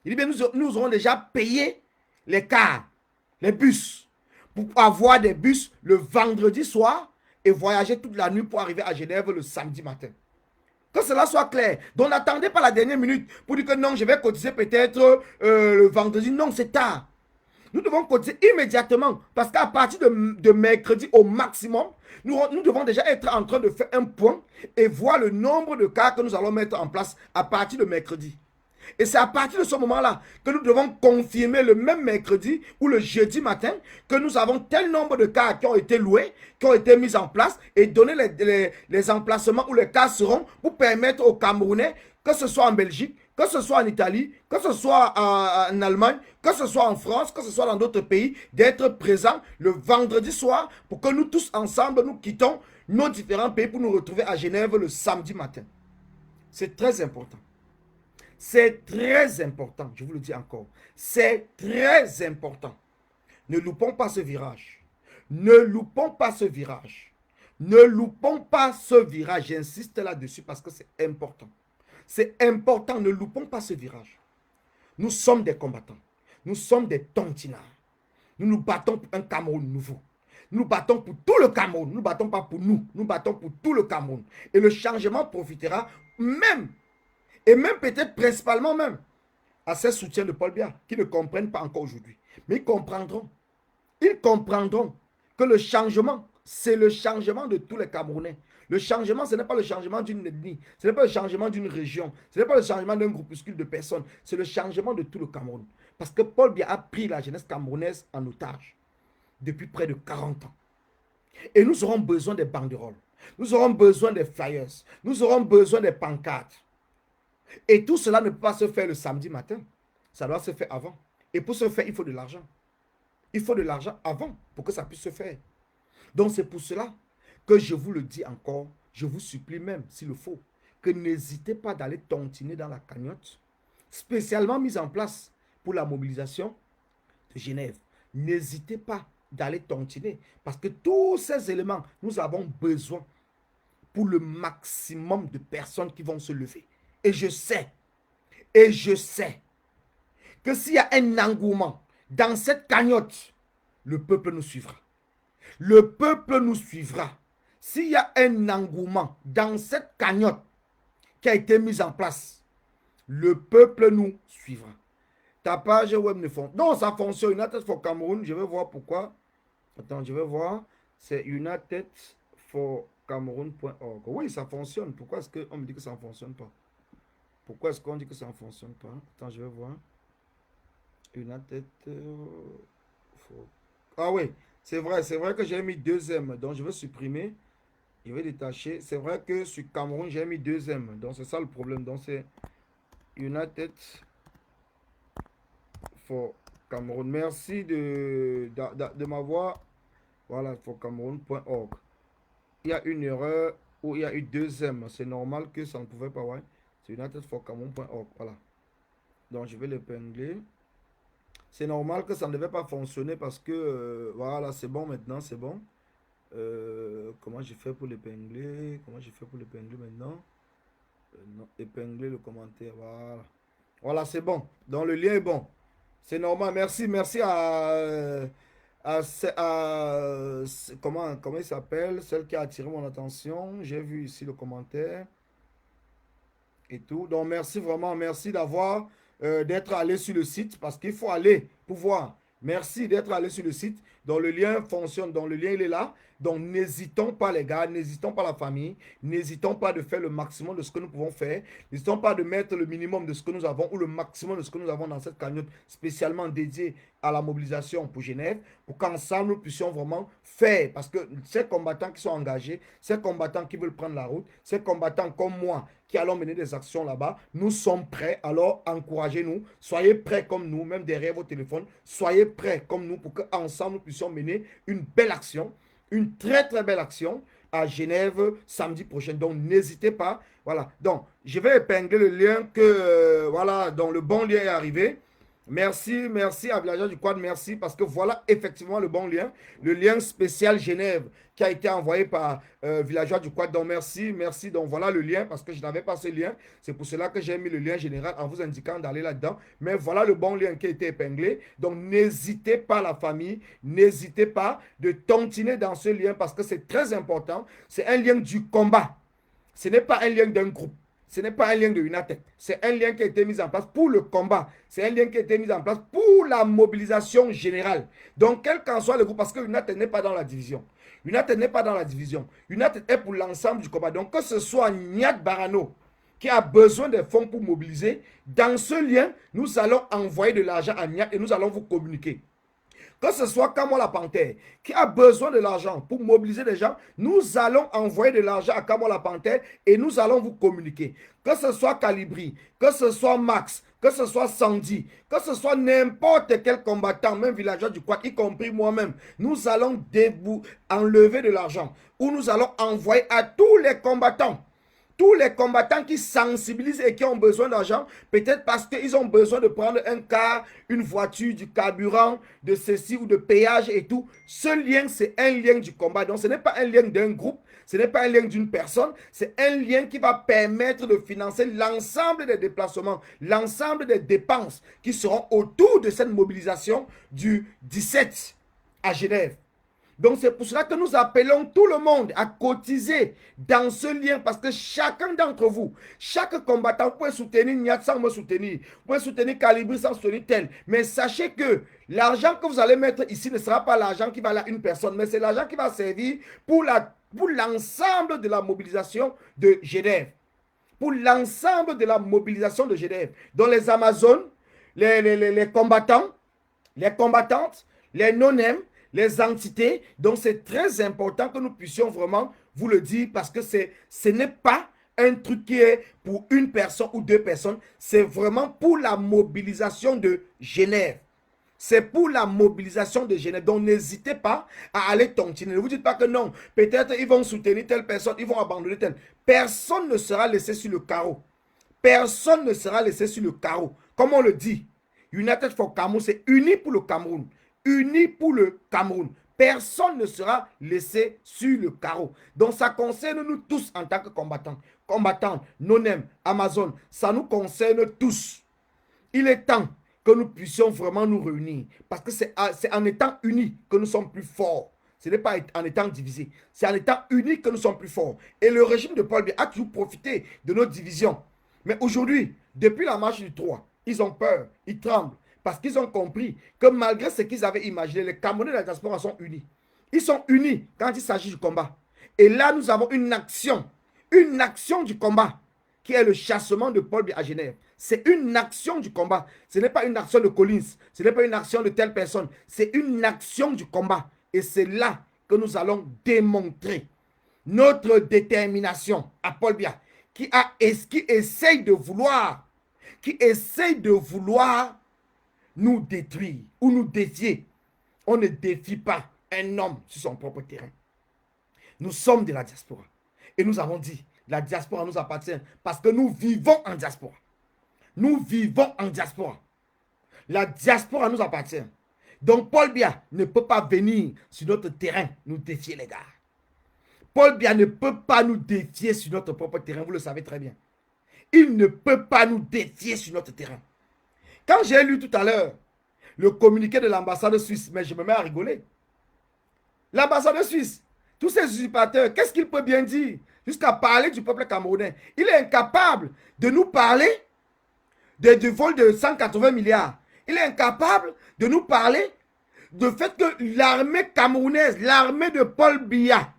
S1: Il dit bien, nous aurons déjà payé les cars, les bus, pour avoir des bus le vendredi soir et voyager toute la nuit pour arriver à Genève le samedi matin. Que cela soit clair. Donc n'attendez pas la dernière minute pour dire que non, je vais cotiser peut-être le vendredi. Non, c'est tard. Nous devons cotiser immédiatement parce qu'à partir de mercredi au maximum, nous devons déjà être en train de faire un point et voir le nombre de cas que nous allons mettre en place à partir de mercredi. Et c'est à partir de ce moment-là que nous devons confirmer le même mercredi ou le jeudi matin que nous avons tel nombre de cas qui ont été loués, qui ont été mis en place et donner les emplacements où les cas seront pour permettre aux Camerounais, que ce soit en Belgique, que ce soit en Italie, que ce soit en Allemagne, que ce soit en France, que ce soit dans d'autres pays, d'être présents le vendredi soir pour que nous tous ensemble, nous quittons nos différents pays pour nous retrouver à Genève le samedi matin. C'est très important. C'est très important, je vous le dis encore. C'est très important. Ne loupons pas ce virage. Ne loupons pas ce virage. Ne loupons pas ce virage. J'insiste là-dessus parce que c'est important. C'est important, ne loupons pas ce virage. Nous sommes des combattants. Nous sommes des tontinards. Nous nous battons pour un Cameroun nouveau. Nous battons pour tout le Cameroun. Nous ne battons pas pour nous. Nous battons pour tout le Cameroun. Et le changement profitera même, et même peut-être principalement même, à ces soutiens de Paul Biya, qui ne comprennent pas encore aujourd'hui. Mais ils comprendront. Ils comprendront que le changement, c'est le changement de tous les Camerounais. Le changement, ce n'est pas le changement d'une ethnie, ce n'est pas le changement d'une région, ce n'est pas le changement d'un groupuscule de personnes, c'est le changement de tout le Cameroun. Parce que Paul Biya a pris la jeunesse camerounaise en otage depuis près de 40 ans. Et nous aurons besoin des banderoles, nous aurons besoin des flyers, nous aurons besoin des pancartes. Et tout cela ne peut pas se faire le samedi matin, ça doit se faire avant. Et pour ce faire, il faut de l'argent. Il faut de l'argent avant pour que ça puisse se faire. Donc c'est pour cela que je vous le dis encore, je vous supplie même, s'il le faut, que n'hésitez pas d'aller tontiner dans la cagnotte, spécialement mise en place pour la mobilisation de Genève. N'hésitez pas d'aller tontiner, parce que tous ces éléments, nous avons besoin pour le maximum de personnes qui vont se lever. Et je sais que s'il y a un engouement dans cette cagnotte, le peuple nous suivra. Le peuple nous suivra. S'il y a un engouement dans cette cagnotte qui a été mise en place, le peuple nous suivra. Ta page web ne fonctionne. Non, ça fonctionne. United for Cameroun, je vais voir pourquoi. Attends, je vais voir. C'est unitedforcameroun.org. Oui, ça fonctionne. Pourquoi est-ce qu'on me dit que ça ne fonctionne pas? Pourquoi est-ce qu'on dit que ça ne fonctionne pas? Attends, je vais voir. United for... Ah oui, c'est vrai que j'ai mis 2M. Donc, je vais supprimer. Je vais détacher. C'est vrai que sur Cameroun, j'ai mis 2M. Donc, c'est ça le problème. Donc, c'est United for Cameroun. Merci de m'avoir. Voilà, for Cameroun.org. Il y a une erreur où il y a eu 2M. C'est normal que ça ne pouvait pas. Ouais. C'est United for Cameroun.org. Voilà. Donc, je vais l'épingler. C'est normal que ça ne devait pas fonctionner parce que, voilà, c'est bon maintenant, c'est bon. Comment j'ai fait pour l'épingler? Comment j'ai fait pour l'épingler maintenant? Non, épingler le commentaire, voilà. Voilà, c'est bon. Donc le lien est bon. C'est normal. Merci comment il s'appelle? Celle qui a attiré mon attention. J'ai vu ici le commentaire et tout. Donc merci vraiment, merci d'être allé sur le site parce qu'il faut aller pour voir. Merci d'être allé sur le site Donc le lien fonctionne, donc le lien il est là. Donc n'hésitons pas les gars, n'hésitons pas la famille, n'hésitons pas de faire le maximum de ce que nous pouvons faire, n'hésitons pas de mettre le minimum de ce que nous avons ou le maximum de ce que nous avons dans cette cagnotte spécialement dédiée à la mobilisation pour Genève, pour qu'ensemble nous puissions vraiment faire, parce que ces combattants qui sont engagés, ces combattants qui veulent prendre la route, ces combattants comme moi qui allons mener des actions là-bas, nous sommes prêts, alors encouragez-nous, soyez prêts comme nous, même derrière vos téléphones, soyez prêts comme nous pour qu'ensemble nous puissions mener une belle action, une très très belle action à Genève samedi prochain. Donc n'hésitez pas. Voilà. Donc je vais épingler le lien que voilà, donc le bon lien est arrivé. Merci, merci à Villageois du Quad, merci parce que voilà effectivement le bon lien, le lien spécial Genève qui a été envoyé par Villageois du Quad. Donc merci, merci. Donc voilà le lien parce que je n'avais pas ce lien. C'est pour cela que j'ai mis le lien général en vous indiquant d'aller là-dedans. Mais voilà le bon lien qui a été épinglé. Donc n'hésitez pas la famille, n'hésitez pas de tontiner dans ce lien parce que c'est très important. C'est un lien du combat. Ce n'est pas un lien d'un groupe. Ce n'est pas un lien de United. C'est un lien qui a été mis en place pour le combat. C'est un lien qui a été mis en place pour la mobilisation générale. Donc, quel qu'en soit le groupe, parce que United n'est pas dans la division. United n'est pas dans la division. United est pour l'ensemble du combat. Donc, que ce soit Niat Barano qui a besoin des fonds pour mobiliser, dans ce lien, nous allons envoyer de l'argent à Niat et nous allons vous communiquer. Que ce soit Kamola Panthère qui a besoin de l'argent pour mobiliser des gens, nous allons envoyer de l'argent à Kamola Panthère et nous allons vous communiquer. Que ce soit Calibri, que ce soit Max, que ce soit Sandy, que ce soit n'importe quel combattant, même villageois du Quad, y compris moi-même, nous allons enlever de l'argent ou nous allons envoyer à tous les combattants. Tous les combattants qui sensibilisent et qui ont besoin d'argent, peut-être parce qu'ils ont besoin de prendre un car, une voiture, du carburant, de ceci ou de péage et tout. Ce lien, c'est un lien du combat. Donc, ce n'est pas un lien d'un groupe, ce n'est pas un lien d'une personne, c'est un lien qui va permettre de financer l'ensemble des déplacements, l'ensemble des dépenses qui seront autour de cette mobilisation du 17 à Genève. Donc c'est pour cela que nous appelons tout le monde à cotiser dans ce lien parce que chacun d'entre vous, chaque combattant, vous pouvez soutenir Niat sans me soutenir, vous pouvez soutenir Calibri sans soutenir tel, mais sachez que l'argent que vous allez mettre ici ne sera pas l'argent qui va à une personne, mais c'est l'argent qui va servir pour l'ensemble de la mobilisation de Genève. Pour l'ensemble de la mobilisation de Genève. Donc les Amazones, les combattants, les combattantes, les non-nèmes, les entités. Donc, c'est très important que nous puissions vraiment vous le dire parce que ce n'est pas un truc qui est pour une personne ou deux personnes. C'est vraiment pour la mobilisation de Genève. C'est pour la mobilisation de Genève. Donc, n'hésitez pas à aller tontiner. Ne vous dites pas que non, peut-être ils vont soutenir telle personne, ils vont abandonner telle. Personne ne sera laissé sur le carreau. Personne ne sera laissé sur le carreau. Comme on le dit, United for Cameroun, c'est uni pour le Cameroun. Unis pour le Cameroun. Personne ne sera laissé sur le carreau. Donc ça concerne nous tous en tant que combattants. Combattants, non-nèmes, Amazon, ça nous concerne tous. Il est temps que nous puissions vraiment nous réunir. Parce que c'est en étant unis que nous sommes plus forts. Ce n'est pas en étant divisés. C'est en étant unis que nous sommes plus forts. Et le régime de Paul Biya a toujours profité de nos divisions. Mais aujourd'hui, depuis la marche du 3, ils ont peur, ils tremblent. Parce qu'ils ont compris que malgré ce qu'ils avaient imaginé, les Camerounais de la diaspora sont unis. Ils sont unis quand il s'agit du combat. Et là, nous avons une action du combat, qui est le chassement de Paul Biya à Genève. C'est une action du combat. Ce n'est pas une action de Collins. Ce n'est pas une action de telle personne. C'est une action du combat. Et c'est là que nous allons démontrer notre détermination à Paul Biya, qui essaye de vouloir nous détruire ou nous défier. On ne défie pas un homme sur son propre terrain. Nous sommes de la diaspora. Et nous avons dit, la diaspora nous appartient parce que nous vivons en diaspora. Nous vivons en diaspora. La diaspora nous appartient. Donc Paul Biya ne peut pas venir sur notre terrain nous défier, les gars. Paul Biya ne peut pas nous défier sur notre propre terrain, vous le savez très bien. Il ne peut pas nous défier sur notre terrain. Quand j'ai lu tout à l'heure le communiqué de l'ambassade suisse, mais je me mets à rigoler. L'ambassade suisse, tous ces usurpateurs, qu'est-ce qu'il peut bien dire jusqu'à parler du peuple camerounais? Il est incapable de nous parler du vol de 180 milliards. Il est incapable de nous parler de fait que l'armée camerounaise, l'armée de Paul Biya,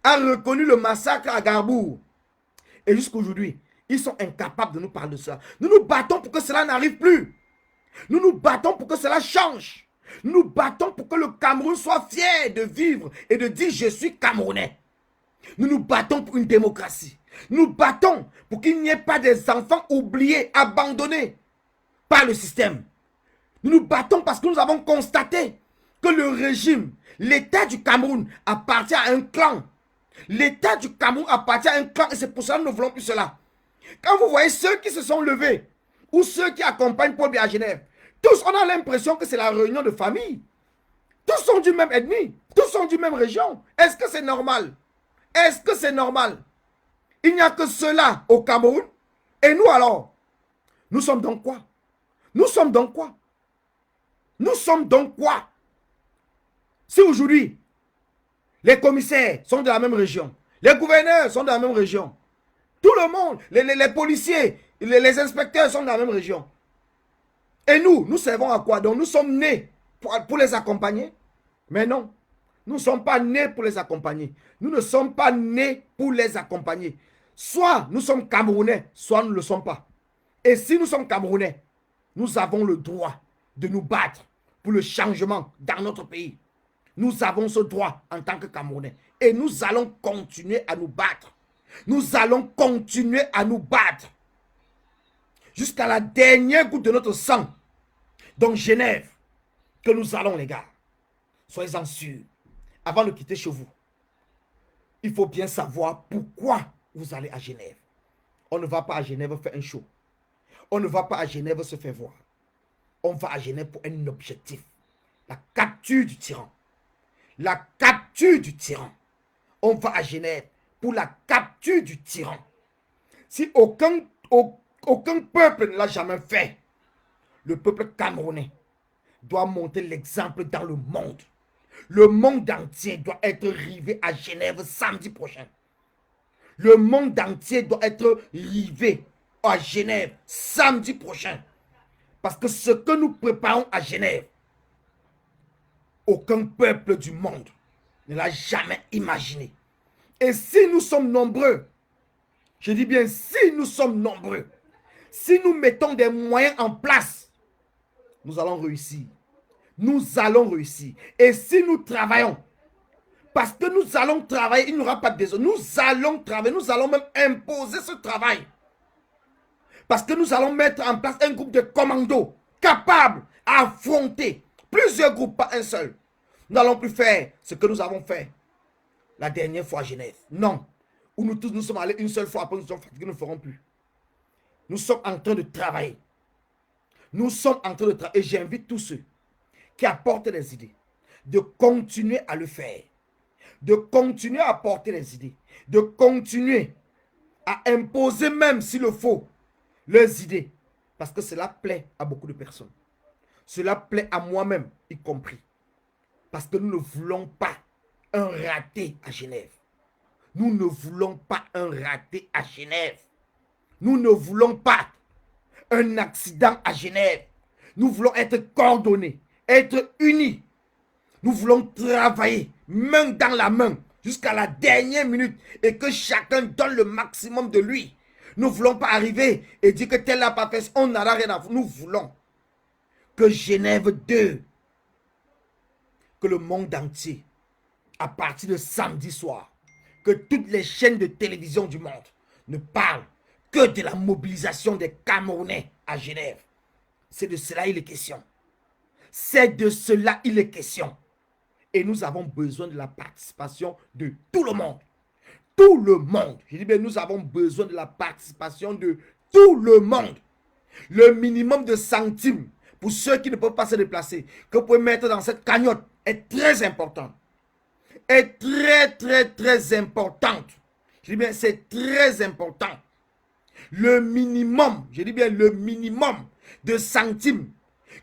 S1: a reconnu le massacre à Garbour. Et jusqu'aujourd'hui, ils sont incapables de nous parler de ça. Nous nous battons pour que cela n'arrive plus. Nous nous battons pour que cela change. Nous nous battons pour que le Cameroun soit fier de vivre et de dire je suis Camerounais. Nous nous battons pour une démocratie. Nous nous battons pour qu'il n'y ait pas des enfants oubliés, abandonnés par le système. Nous nous battons parce que nous avons constaté que le régime, l'État du Cameroun appartient à un clan. L'État du Cameroun appartient à un clan et c'est pour ça que nous ne voulons plus cela. Quand vous voyez ceux qui se sont levés ou ceux qui accompagnent Paul Biya à Genève, tous on a l'impression que c'est la réunion de famille. Tous sont du même ennemi, tous sont du même région. Est-ce que c'est normal? Est-ce que c'est normal? Il n'y a que cela au Cameroun. Et nous alors? Nous sommes donc quoi? Nous sommes donc quoi? Nous sommes donc quoi? Si aujourd'hui, les commissaires sont de la même région, les gouverneurs sont de la même région, tout le monde, les policiers, les inspecteurs sont de la même région. Et nous servons à quoi? Donc nous sommes nés pour les accompagner? Mais non, nous ne sommes pas nés pour les accompagner. Nous ne sommes pas nés pour les accompagner. Soit nous sommes Camerounais, soit nous ne le sommes pas. Et si nous sommes Camerounais, nous avons le droit de nous battre pour le changement dans notre pays. Nous avons ce droit en tant que Camerounais. Et nous allons continuer à nous battre. Nous allons continuer à nous battre. Jusqu'à la dernière goutte de notre sang. Donc Genève, que nous allons les gars. Soyez-en sûrs. Avant de quitter chez vous, il faut bien savoir pourquoi vous allez à Genève. On ne va pas à Genève faire un show. On ne va pas à Genève se faire voir. On va à Genève pour un objectif. La capture du tyran. La capture du tyran. On va à Genève pour la capture du tyran. Si aucun peuple ne l'a jamais fait, le peuple camerounais doit montrer l'exemple dans le monde. Le monde entier doit être rivé à Genève samedi prochain. Le monde entier doit être rivé à Genève samedi prochain. Parce que ce que nous préparons à Genève, aucun peuple du monde ne l'a jamais imaginé. Et si nous sommes nombreux, je dis bien si nous sommes nombreux, si nous mettons des moyens en place, nous allons réussir. Nous allons réussir. Et si nous travaillons, parce que nous allons travailler, il n'y aura pas de désordre. Nous allons travailler, nous allons même imposer ce travail. Parce que nous allons mettre en place un groupe de commandos capables à affronter plusieurs groupes, pas un seul. Nous n'allons plus faire ce que nous avons fait la dernière fois à Genève. Non. Où nous tous nous sommes allés une seule fois, après nous sommes fatigués, nous ne ferons plus. Nous sommes en train de travailler. Nous sommes en train de travailler. Et j'invite tous ceux qui apportent des idées de continuer à le faire. De continuer à apporter des idées. De continuer à imposer même s'il le faut leurs idées. Parce que cela plaît à beaucoup de personnes. Cela plaît à moi-même y compris. Parce que nous ne voulons pas un raté à Genève. Nous ne voulons pas un raté à Genève. Nous ne voulons pas un accident à Genève. Nous voulons être coordonnés, être unis. Nous voulons travailler main dans la main jusqu'à la dernière minute et que chacun donne le maximum de lui. Nous ne voulons pas arriver et dire que tel n'a pas fait, on n'aura rien à faire. Nous voulons que Genève 2, que le monde entier, à partir de samedi soir, que toutes les chaînes de télévision du monde ne parlent que de la mobilisation des Camerounais à Genève. C'est de cela il est question. C'est de cela il est question. Et nous avons besoin de la participation de tout le monde. Tout le monde. Je dis bien, nous avons besoin de la participation de tout le monde. Le minimum de centimes pour ceux qui ne peuvent pas se déplacer, que vous pouvez mettre dans cette cagnotte est très important. Est très importante. Je dis bien, c'est très important. Le minimum, je dis bien le minimum de centimes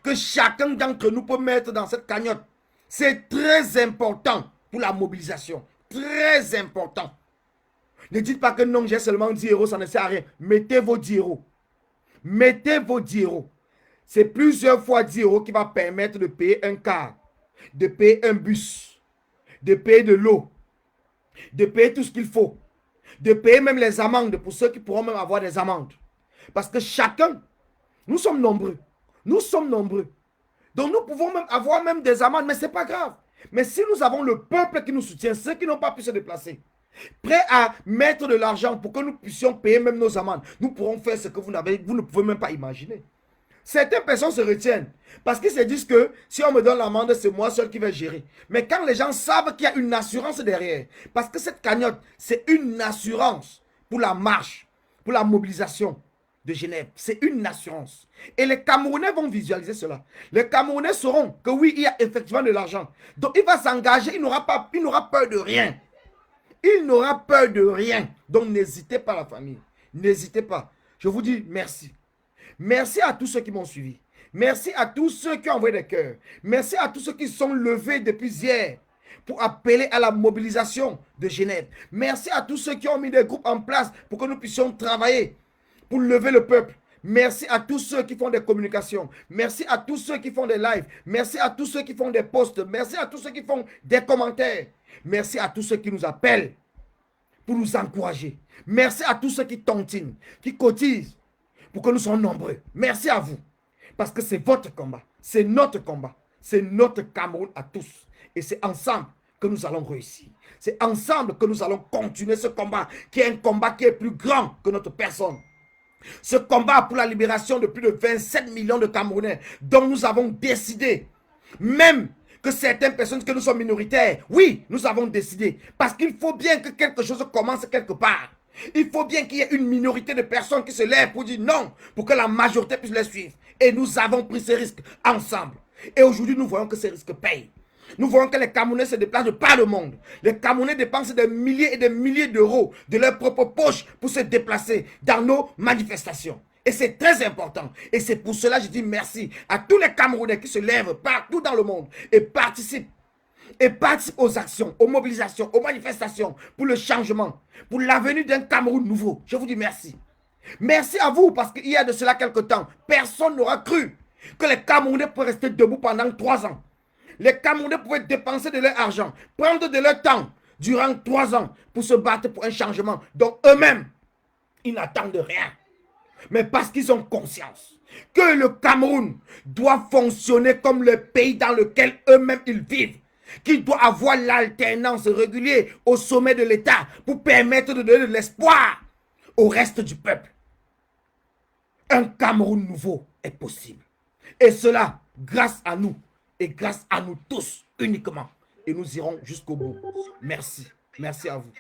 S1: que chacun d'entre nous peut mettre dans cette cagnotte, c'est très important pour la mobilisation. Très important. Ne dites pas que non, j'ai seulement 10 euros, ça ne sert à rien. Mettez vos 10 euros. Mettez vos 10 euros. C'est plusieurs fois 10 euros qui va permettre de payer un quart de payer un bus, de payer de l'eau, de payer tout ce qu'il faut, de payer même les amendes pour ceux qui pourront même avoir des amendes. Parce que chacun, nous sommes nombreux. Nous sommes nombreux. Donc nous pouvons même avoir même des amendes, mais ce n'est pas grave. Mais si nous avons le peuple qui nous soutient, ceux qui n'ont pas pu se déplacer, prêts à mettre de l'argent pour que nous puissions payer même nos amendes, nous pourrons faire ce que vous ne pouvez même pas imaginer. Certaines personnes se retiennent parce qu'ils se disent que si on me donne l'amende, c'est moi seul qui vais gérer. Mais quand les gens savent qu'il y a une assurance derrière, parce que cette cagnotte, c'est une assurance pour la marche, pour la mobilisation de Genève. C'est une assurance. Et les Camerounais vont visualiser cela. Les Camerounais sauront que oui, il y a effectivement de l'argent. Donc il va s'engager, il n'aura peur de rien. Il n'aura peur de rien. Donc n'hésitez pas la famille. N'hésitez pas. Je vous dis merci. Merci à tous ceux qui m'ont suivi. Merci à tous ceux qui ont envoyé des cœurs. Merci à tous ceux qui sont levés depuis hier pour appeler à la mobilisation de Genève. Merci à tous ceux qui ont mis des groupes en place pour que nous puissions travailler, pour lever le peuple. Merci à tous ceux qui font des communications. Merci à tous ceux qui font des lives. Merci à tous ceux qui font des posts. Merci à tous ceux qui font des commentaires. Merci à tous ceux qui nous appellent pour nous encourager. Merci à tous ceux qui tontinent, qui cotisent pour que nous soyons nombreux. Merci à vous. Parce que c'est votre combat. C'est notre combat. C'est notre Cameroun à tous. Et c'est ensemble que nous allons réussir. C'est ensemble que nous allons continuer ce combat, qui est un combat qui est plus grand que notre personne. Ce combat pour la libération de plus de 27 millions de Camerounais, dont nous avons décidé, même que certaines personnes que nous sommes minoritaires, oui, nous avons décidé. Parce qu'il faut bien que quelque chose commence quelque part. Il faut bien qu'il y ait une minorité de personnes qui se lèvent pour dire non, pour que la majorité puisse les suivre. Et nous avons pris ces risques ensemble. Et aujourd'hui, nous voyons que ces risques payent. Nous voyons que les Camerounais se déplacent de par le monde. Les Camerounais dépensent des milliers et des milliers d'euros de leur propre poche pour se déplacer dans nos manifestations. Et c'est très important. Et c'est pour cela que je dis merci à tous les Camerounais qui se lèvent partout dans le monde et participent aux actions, aux mobilisations, aux manifestations pour le changement, pour l'avenir d'un Cameroun nouveau. Je vous dis merci. Merci à vous parce qu'il y a de cela quelque temps, personne n'aura cru que les Camerounais pourraient rester debout pendant 3 ans. Les Camerounais pouvaient dépenser de leur argent, prendre de leur temps durant 3 ans pour se battre pour un changement dont eux-mêmes, ils n'attendent rien. Mais parce qu'ils ont conscience que le Cameroun doit fonctionner comme le pays dans lequel eux-mêmes ils vivent, qu'il doit avoir l'alternance régulière au sommet de l'État pour permettre de donner de l'espoir au reste du peuple. Un Cameroun nouveau est possible. Et cela, grâce à nous, et grâce à nous tous uniquement. Et nous irons jusqu'au bout. Merci. Merci à vous.